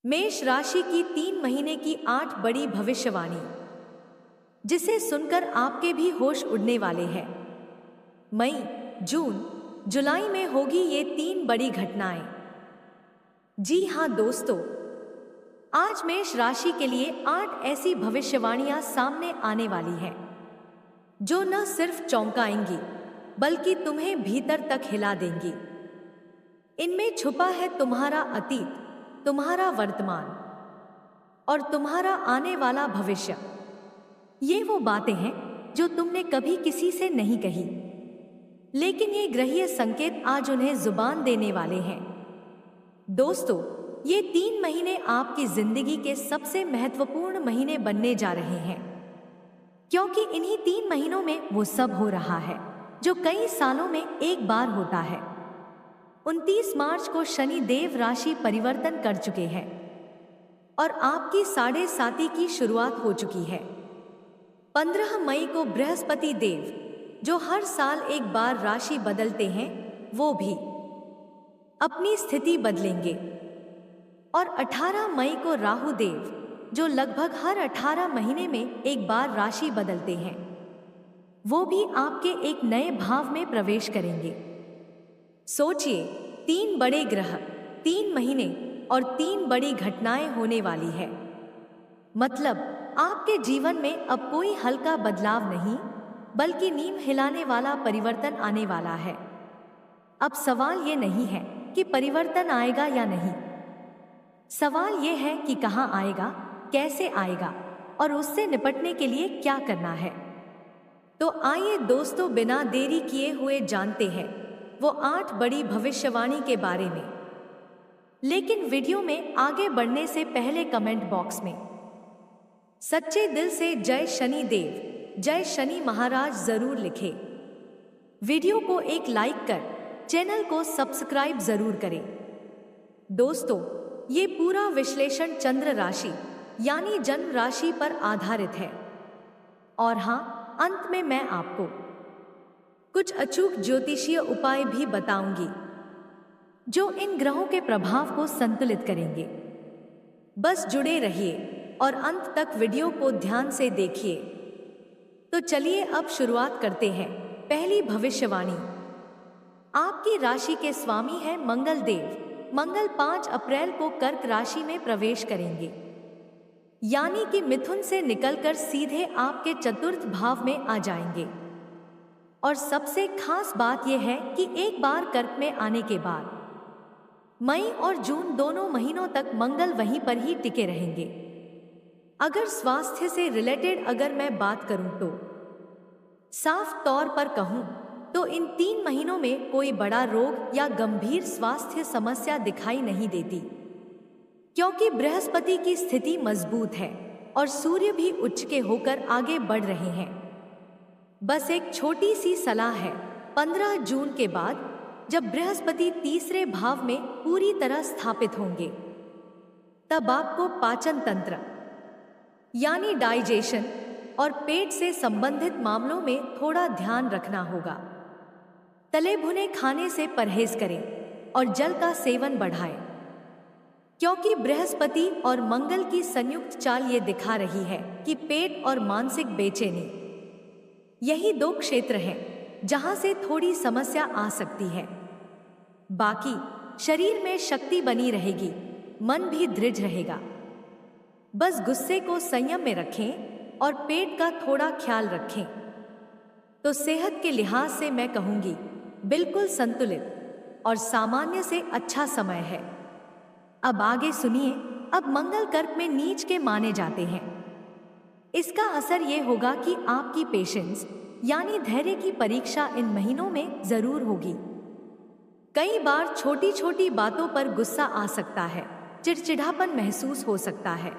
मेष राशि की 3 महीने की 8 बड़ी भविष्यवाणी, जिसे सुनकर आपके भी होश उड़ने वाले हैं। मई, जून, जुलाई में होगी ये 3 बड़ी घटनाएं। जी हाँ दोस्तों, आज मेष राशि के लिए 8 ऐसी भविष्यवाणियां सामने आने वाली हैं, जो न सिर्फ चौंकाएंगी बल्कि तुम्हें भीतर तक हिला देंगी। इनमें छुपा है तुम्हारा अतीत, तुम्हारा वर्तमान और तुम्हारा आने वाला भविष्य। ये वो बातें हैं जो तुमने कभी किसी से नहीं कही, लेकिन ये ग्रहीय संकेत आज उन्हें जुबान देने वाले हैं। दोस्तों, ये 3 महीने आपकी जिंदगी के सबसे महत्वपूर्ण महीने बनने जा रहे हैं, क्योंकि इन्हीं 3 महीनों में वो सब हो रहा है जो कई सालों में एक बार होता है। 29 मार्च को शनि देव राशि परिवर्तन कर चुके हैं और आपकी 7.5 की शुरुआत हो चुकी है। 15 मई को बृहस्पति देव, जो हर साल एक बार राशि बदलते हैं, वो भी अपनी स्थिति बदलेंगे। और 18 मई को राहु देव, जो लगभग हर 18 महीने में एक बार राशि बदलते हैं, वो भी आपके एक नए भाव में प्रवेश करेंगे। सोचिए, 3 बड़े ग्रह, 3 महीने और 3 बड़ी घटनाएं होने वाली है। मतलब आपके जीवन में अब कोई हल्का बदलाव नहीं, बल्कि नींव हिलाने वाला परिवर्तन आने वाला है। अब सवाल ये नहीं है कि परिवर्तन आएगा या नहीं, सवाल ये है कि कहाँ आएगा, कैसे आएगा और उससे निपटने के लिए क्या करना है। तो आइए दोस्तों, बिना देरी किए हुए जानते हैं वो 8 बड़ी भविष्यवाणी के बारे में। लेकिन वीडियो में आगे बढ़ने से पहले कमेंट बॉक्स में सच्चे दिल से जय शनि देव, जय शनि महाराज जरूर लिखें। वीडियो को एक लाइक कर चैनल को सब्सक्राइब जरूर करें। दोस्तों, ये पूरा विश्लेषण चंद्र राशि यानी जन्म राशि पर आधारित है। और हाँ, अंत में मैं आपको कुछ अचूक ज्योतिषीय उपाय भी बताऊंगी, जो इन ग्रहों के प्रभाव को संतुलित करेंगे। बस जुड़े रहिए और अंत तक वीडियो को ध्यान से देखिए। तो चलिए अब शुरुआत करते हैं। पहली भविष्यवाणी, आपकी राशि के स्वामी है मंगल देव। मंगल 5 अप्रैल को कर्क राशि में प्रवेश करेंगे, यानी कि मिथुन से निकलकर सीधे आपके चतुर्थ भाव में आ जाएंगे। और सबसे खास बात यह है कि एक बार कर्क में आने के बाद मई और जून दोनों महीनों तक मंगल वहीं पर ही टिके रहेंगे। अगर स्वास्थ्य से रिलेटेड अगर मैं बात करूं तो साफ तौर पर कहूं तो इन 3 महीनों में कोई बड़ा रोग या गंभीर स्वास्थ्य समस्या दिखाई नहीं देती, क्योंकि बृहस्पति की स्थिति मजबूत है और सूर्य भी उच्च के होकर आगे बढ़ रहे हैं। बस एक छोटी सी सलाह है, 15 जून के बाद जब बृहस्पति तीसरे भाव में पूरी तरह स्थापित होंगे, तब आपको पाचन तंत्र यानी डाइजेशन और पेट से संबंधित मामलों में थोड़ा ध्यान रखना होगा। तले भुने खाने से परहेज करें और जल का सेवन बढ़ाएं, क्योंकि बृहस्पति और मंगल की संयुक्त चाल ये दिखा रही है कि पेट और मानसिक बेचैनी, यही 2 क्षेत्र हैं जहां से थोड़ी समस्या आ सकती है। बाकी शरीर में शक्ति बनी रहेगी, मन भी दृढ़ रहेगा। बस गुस्से को संयम में रखें और पेट का थोड़ा ख्याल रखें। तो सेहत के लिहाज से मैं कहूंगी बिल्कुल संतुलित और सामान्य से अच्छा समय है। अब आगे सुनिए। अब मंगल कर्क में नीच के माने जाते हैं। इसका असर ये होगा कि आपकी पेशेंस यानी धैर्य की परीक्षा इन महीनों में जरूर होगी। कई बार छोटी छोटी बातों पर गुस्सा आ सकता है, चिड़चिड़ापन महसूस हो सकता है।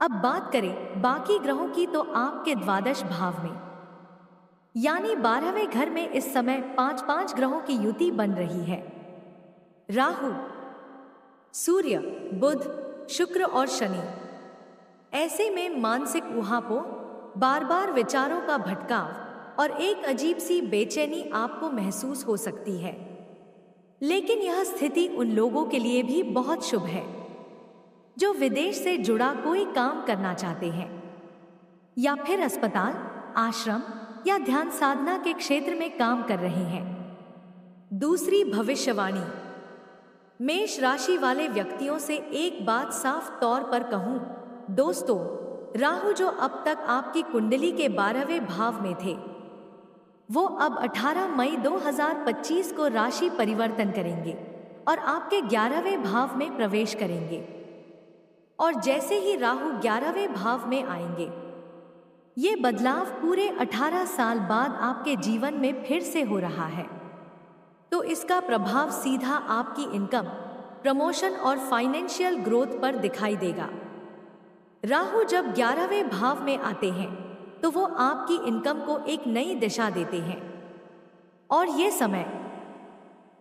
अब बात करें बाकी ग्रहों की, तो आपके द्वादश भाव में यानी 12वें घर में इस समय 5 ग्रहों की युति बन रही है। राहु, सूर्य, बुध, शुक्र और शनि। ऐसे में मानसिक ऊहापों, बार बार विचारों का भटकाव और एक अजीब सी बेचैनी आपको महसूस हो सकती है। लेकिन यह स्थिति उन लोगों के लिए भी बहुत शुभ है जो विदेश से जुड़ा कोई काम करना चाहते हैं या फिर अस्पताल, आश्रम या ध्यान साधना के क्षेत्र में काम कर रहे हैं। दूसरी भविष्यवाणी। मेष राशि वाले व्यक्तियों से एक बात साफ तौर पर कहूं, दोस्तों, राहु जो अब तक आपकी कुंडली के 12वें भाव में थे, वो अब 18 मई 2025 को राशि परिवर्तन करेंगे और आपके 11वें भाव में प्रवेश करेंगे। और जैसे ही राहु 11वें भाव में आएंगे, ये बदलाव पूरे 18 साल बाद आपके जीवन में फिर से हो रहा है। तो इसका प्रभाव सीधा आपकी इनकम, प्रमोशन और फाइनेंशियल ग्रोथ पर दिखाई देगा। राहु जब 11वें भाव में आते हैं तो वो आपकी इनकम को एक नई दिशा देते हैं और ये समय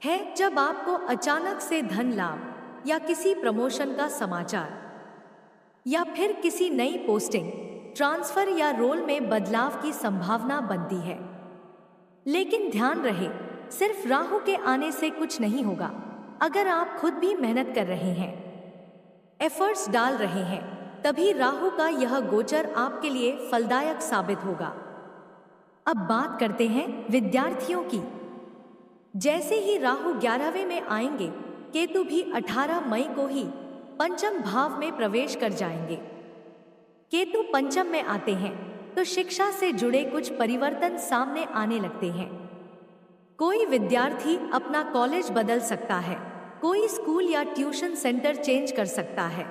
है जब आपको अचानक से धन लाभ या किसी प्रमोशन का समाचार या फिर किसी नई पोस्टिंग, ट्रांसफर या रोल में बदलाव की संभावना बनती है। लेकिन ध्यान रहे, सिर्फ राहु के आने से कुछ नहीं होगा। अगर आप खुद भी मेहनत कर रहे हैं, एफर्ट्स डाल रहे हैं, तभी राहु का यह गोचर आपके लिए फलदायक साबित होगा। अब बात करते हैं विद्यार्थियों की। जैसे ही राहु 11वें में आएंगे, केतु भी 18 मई को ही पंचम भाव में प्रवेश कर जाएंगे। केतु पंचम में आते हैं तो शिक्षा से जुड़े कुछ परिवर्तन सामने आने लगते हैं। कोई विद्यार्थी अपना कॉलेज बदल सकता है, कोई स्कूल या ट्यूशन सेंटर चेंज कर सकता है,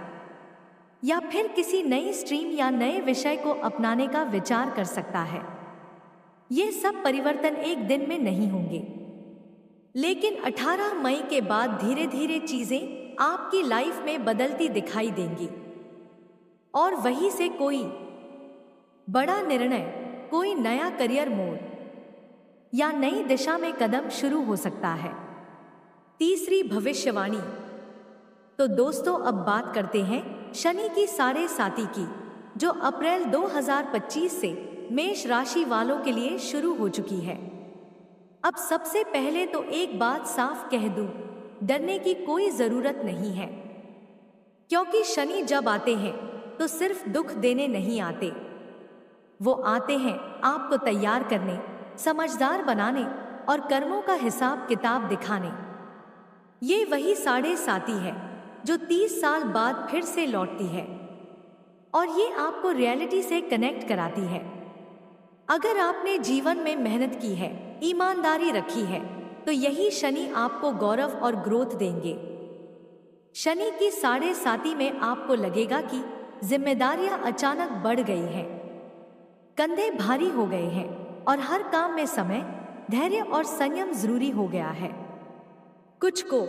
या फिर किसी नई स्ट्रीम या नए विषय को अपनाने का विचार कर सकता है। ये सब परिवर्तन एक दिन में नहीं होंगे, लेकिन 18 मई के बाद धीरे धीरे चीजें आपकी लाइफ में बदलती दिखाई देंगी और वहीं से कोई बड़ा निर्णय, कोई नया करियर मोड़ या नई दिशा में कदम शुरू हो सकता है। तीसरी भविष्यवाणी। तो दोस्तों, अब बात करते हैं शनि की साढ़े साती की, जो अप्रैल 2025 से मेष राशि वालों के लिए शुरू हो चुकी है। अब सबसे पहले तो एक बात साफ कह दूं, डरने की कोई जरूरत नहीं है, क्योंकि शनि जब आते हैं तो सिर्फ दुख देने नहीं आते। वो आते हैं आपको तैयार करने, समझदार बनाने और कर्मों का हिसाब किताब दिखाने। ये वही साढ़े साती है जो 30 साल बाद फिर से लौटती है और ये आपको रियलिटी से कनेक्ट कराती है। अगर आपने जीवन में मेहनत की है, ईमानदारी रखी है, तो यही शनि आपको गौरव और ग्रोथ देंगे। शनि की साढ़े साती में आपको लगेगा कि जिम्मेदारियां अचानक बढ़ गई हैं, कंधे भारी हो गए हैं और हर काम में समय, धैर्य और संयम जरूरी हो गया है। कुछ को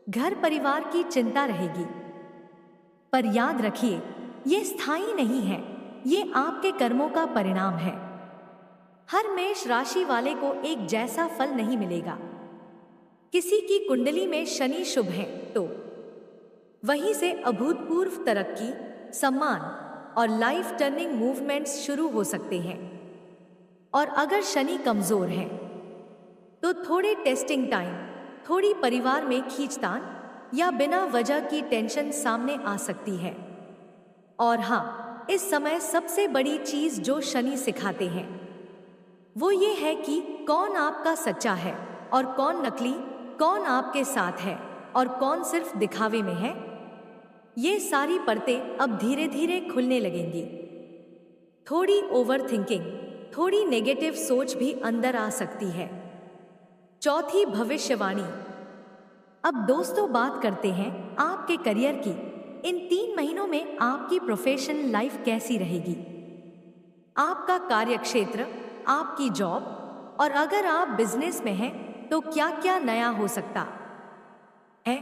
घर परिवार की चिंता रहेगी, पर याद रखिए, ये स्थायी नहीं है, ये आपके कर्मों का परिणाम है। हर मेष राशि वाले को एक जैसा फल नहीं मिलेगा। किसी की कुंडली में शनि शुभ है तो वहीं से अभूतपूर्व तरक्की, सम्मान और लाइफ टर्निंग मूवमेंट्स शुरू हो सकते हैं। और अगर शनि कमजोर है तो थोड़े टेस्टिंग टाइम, थोड़ी परिवार में खींचतान या बिना वजह की टेंशन सामने आ सकती है। और हाँ, इस समय सबसे बड़ी चीज जो शनि सिखाते हैं वो ये है कि कौन आपका सच्चा है और कौन नकली, कौन आपके साथ है और कौन सिर्फ दिखावे में है। ये सारी परतें अब धीरे धीरे खुलने लगेंगी। थोड़ी ओवर थिंकिंग, थोड़ी नेगेटिव सोच भी अंदर आ सकती है। चौथी भविष्यवाणी। अब दोस्तों बात करते हैं आपके करियर की। इन 3 महीनों में आपकी प्रोफेशनल लाइफ कैसी रहेगी? आपका कार्यक्षेत्र, आपकी जॉब, और अगर आप बिजनेस में हैं तो क्या क्या नया हो सकता है?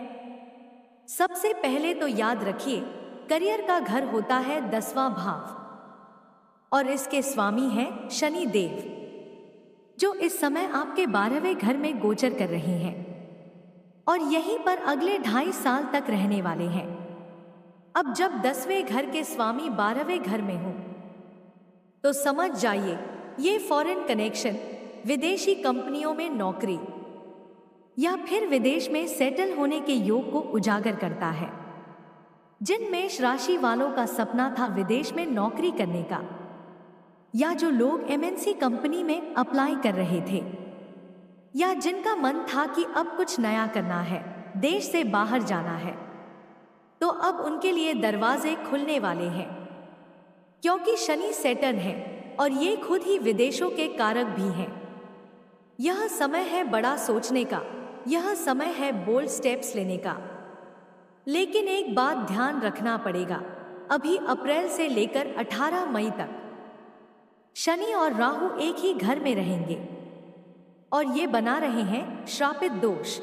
सबसे पहले तो याद रखिए, करियर का घर होता है 10वां भाव और इसके स्वामी हैं शनि देव, जो इस समय आपके 12वें घर में गोचर कर रहे हैं और यहीं पर अगले 2.5 साल तक रहने वाले हैं। अब जब 10वें घर के स्वामी 12वें घर में हो तो समझ जाइए, ये फॉरेन कनेक्शन, विदेशी कंपनियों में नौकरी या फिर विदेश में सेटल होने के योग को उजागर करता है। जिन मेष राशि वालों का सपना था विदेश में नौकरी करने का, या जो लोग एमएनसी कंपनी में अप्लाई कर रहे थे, या जिनका मन था कि अब कुछ नया करना है, देश से बाहर जाना है, तो अब उनके लिए दरवाजे खुलने वाले हैं। क्योंकि शनि सैटर्न है और ये खुद ही विदेशों के कारक भी हैं। यह समय है बड़ा सोचने का, यह समय है बोल्ड स्टेप्स लेने का। लेकिन एक बात ध्यान रखना पड़ेगा, अभी अप्रैल से लेकर 18 मई तक शनि और राहु एक ही घर में रहेंगे और ये बना रहे हैं श्रापित दोष।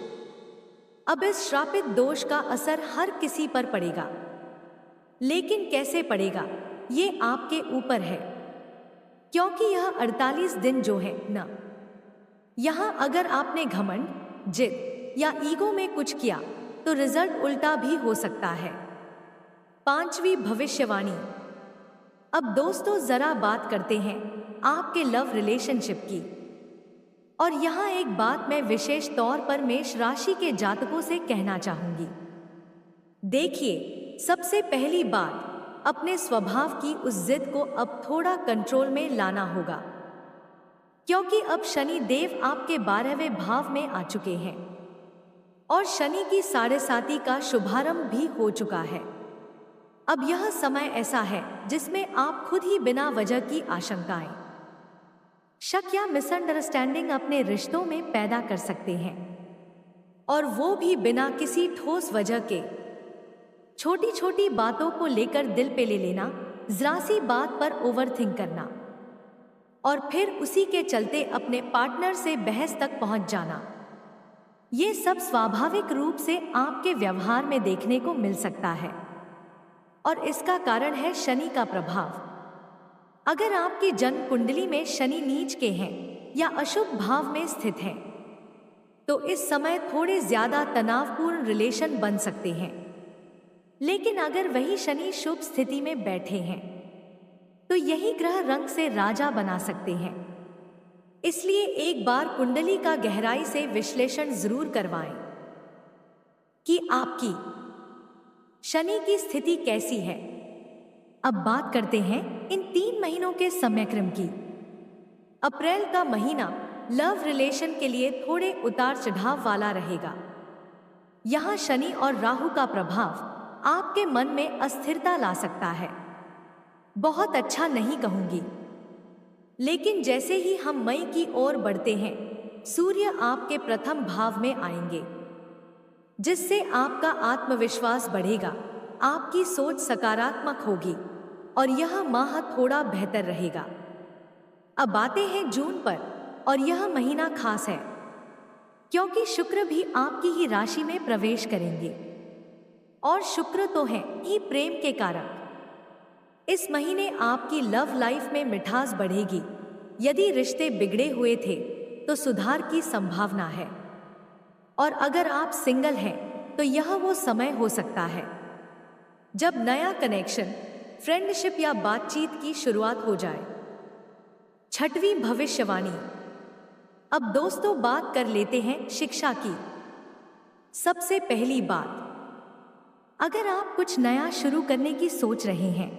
अब इस श्रापित दोष का असर हर किसी पर पड़ेगा, लेकिन कैसे पड़ेगा ये आपके ऊपर है। क्योंकि यह 48 दिन जो है ना, यहाँ अगर आपने घमंड, जिद या ईगो में कुछ किया तो रिजल्ट उल्टा भी हो सकता है। 5वीं भविष्यवाणी। अब दोस्तों जरा बात करते हैं आपके लव रिलेशनशिप की। और यहाँ एक बात मैं विशेष तौर पर मेष राशि के जातकों से कहना चाहूंगी। देखिए, सबसे पहली बात, अपने स्वभाव की उस जिद को अब थोड़ा कंट्रोल में लाना होगा। क्योंकि अब शनि देव आपके 12वें भाव में आ चुके हैं और शनि की 7.5 का शुभारंभ भी हो चुका है। अब यह समय ऐसा है जिसमें आप खुद ही बिना वजह की आशंकाएं, शक या मिसअंडरस्टैंडिंग अपने रिश्तों में पैदा कर सकते हैं, और वो भी बिना किसी ठोस वजह के। छोटी छोटी बातों को लेकर दिल पे ले लेना, जरा सी बात पर ओवरथिंक करना और फिर उसी के चलते अपने पार्टनर से बहस तक पहुंच जाना, ये सब स्वाभाविक रूप से आपके व्यवहार में देखने को मिल सकता है। और इसका कारण है शनि का प्रभाव। अगर आपकी जन्म कुंडली में शनि नीच के हैं या अशुभ भाव में स्थित हैं, तो इस समय थोड़े ज्यादा तनावपूर्ण रिलेशन बन सकते हैं। लेकिन अगर वही शनि शुभ स्थिति में बैठे हैं तो यही ग्रह रंग से राजा बना सकते हैं। इसलिए एक बार कुंडली का गहराई से विश्लेषण जरूर करवाएं कि आपकी शनि की स्थिति कैसी है। अब बात करते हैं इन 3 महीनों के समयक्रम की। अप्रैल का महीना लव रिलेशन के लिए थोड़े उतार चढ़ाव वाला रहेगा। यहाँ शनि और राहु का प्रभाव आपके मन में अस्थिरता ला सकता है। बहुत अच्छा नहीं कहूंगी, लेकिन जैसे ही हम मई की ओर बढ़ते हैं, सूर्य आपके प्रथम भाव में आएंगे, जिससे आपका आत्मविश्वास बढ़ेगा, आपकी सोच सकारात्मक होगी और यह माह थोड़ा बेहतर रहेगा। अब आते हैं जून पर, और यह महीना खास है क्योंकि शुक्र भी आपकी ही राशि में प्रवेश करेंगे, और शुक्र तो है ही प्रेम के कारक। इस महीने आपकी लव लाइफ में मिठास बढ़ेगी। यदि रिश्ते बिगड़े हुए थे तो सुधार की संभावना है, और अगर आप सिंगल हैं तो यह वो समय हो सकता है जब नया कनेक्शन, फ्रेंडशिप या बातचीत की शुरुआत हो जाए। 6वीं भविष्यवाणी। अब दोस्तों बात कर लेते हैं शिक्षा की। सबसे पहली बात, अगर आप कुछ नया शुरू करने की सोच रहे हैं,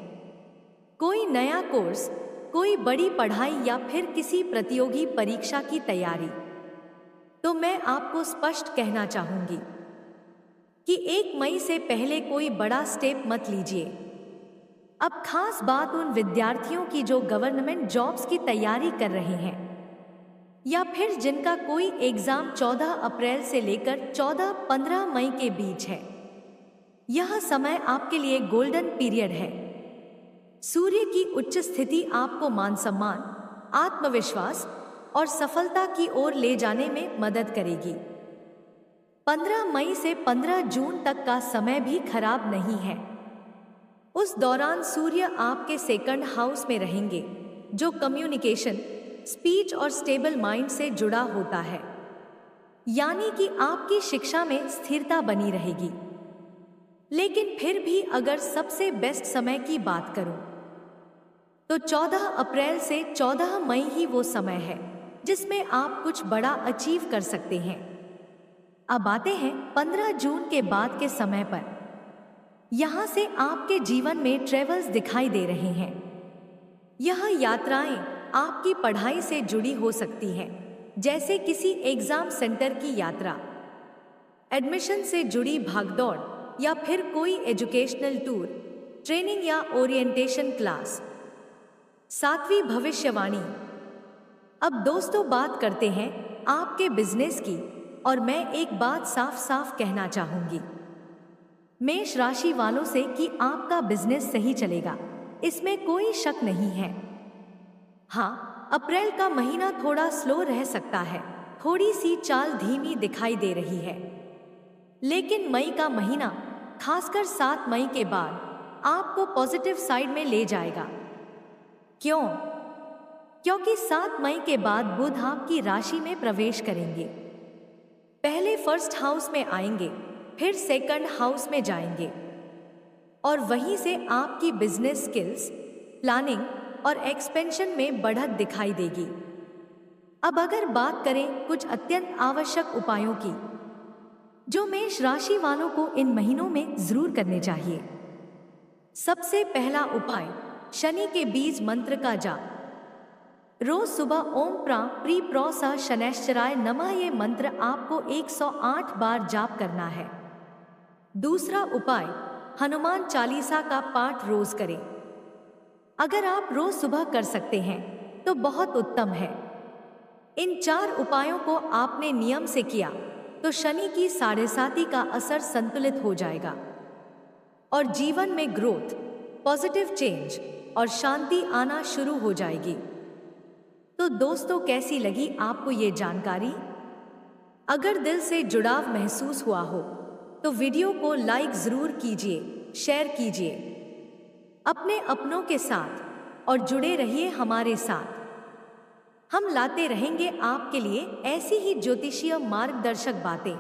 कोई नया कोर्स, कोई बड़ी पढ़ाई या फिर किसी प्रतियोगी परीक्षा की तैयारी, तो मैं आपको स्पष्ट कहना चाहूंगी कि 1 मई से पहले कोई बड़ा स्टेप मत लीजिए। अब खास बात उन विद्यार्थियों की जो गवर्नमेंट जॉब्स की तैयारी कर रहे हैं या फिर जिनका कोई एग्जाम 14 अप्रैल से लेकर 14-15 मई के बीच है। यह समय आपके लिए गोल्डन पीरियड है। सूर्य की उच्च स्थिति आपको मान सम्मान, आत्मविश्वास और सफलता की ओर ले जाने में मदद करेगी। 15 मई से 15 जून तक का समय भी खराब नहीं है। उस दौरान सूर्य आपके 2nd हाउस में रहेंगे, जो कम्युनिकेशन, स्पीच और स्टेबल माइंड से जुड़ा होता है। यानी कि आपकी शिक्षा में स्थिरता बनी रहेगी। लेकिन फिर भी अगर सबसे बेस्ट समय की बात करूं तो 14 अप्रैल से 14 मई ही वो समय है जिसमें आप कुछ बड़ा अचीव कर सकते हैं। अब आते हैं 15 जून के बाद के समय पर। यहाँ से आपके जीवन में ट्रेवल्स दिखाई दे रहे हैं। यह यात्राएं आपकी पढ़ाई से जुड़ी हो सकती हैं, जैसे किसी एग्जाम सेंटर की यात्रा, एडमिशन से जुड़ी भागदौड़ या फिर कोई एजुकेशनल टूर, ट्रेनिंग या ओरिएंटेशन क्लास। 7वीं भविष्यवाणी। अब दोस्तों बात करते हैं आपके बिजनेस की, और मैं एक बात साफ साफ कहना चाहूंगी मेष राशि वालों से कि आपका बिजनेस सही चलेगा, इसमें कोई शक नहीं है। हाँ, अप्रैल का महीना थोड़ा स्लो रह सकता है, थोड़ी सी चाल धीमी दिखाई दे रही है, लेकिन मई का महीना, खासकर 7 मई के बाद, आपको पॉजिटिव साइड में ले जाएगा। क्यों? क्योंकि 7 मई के बाद बुध आपकी राशि में प्रवेश करेंगे। पहले फर्स्ट हाउस में आएंगे, फिर सेकंड हाउस में जाएंगे, और वहीं से आपकी बिजनेस स्किल्स, प्लानिंग और एक्सपेंशन में बढ़त दिखाई देगी। अब अगर बात करें कुछ अत्यंत आवश्यक उपायों की, जो मेष राशि वालों को इन महीनों में जरूर करने चाहिए। सबसे पहला उपाय, शनि के बीज मंत्र का जाप। रोज सुबह ओम प्रां प्री प्रो स शनैश्चराय नमः ये मंत्र आपको 108 बार जाप करना है। दूसरा उपाय, हनुमान चालीसा का पाठ रोज करें। अगर आप रोज सुबह कर सकते हैं तो बहुत उत्तम है। इन 4 उपायों को आपने नियम से किया तो शनि की 7.5 का असर संतुलित हो जाएगा और जीवन में ग्रोथ, पॉजिटिव चेंज और शांति आना शुरू हो जाएगी। तो दोस्तों, कैसी लगी आपको ये जानकारी? अगर दिल से जुड़ाव महसूस हुआ हो तो वीडियो को लाइक जरूर कीजिए, शेयर कीजिए अपने अपनों के साथ और जुड़े रहिए हमारे साथ। हम लाते रहेंगे आपके लिए ऐसी ही ज्योतिषीय मार्गदर्शक बातें।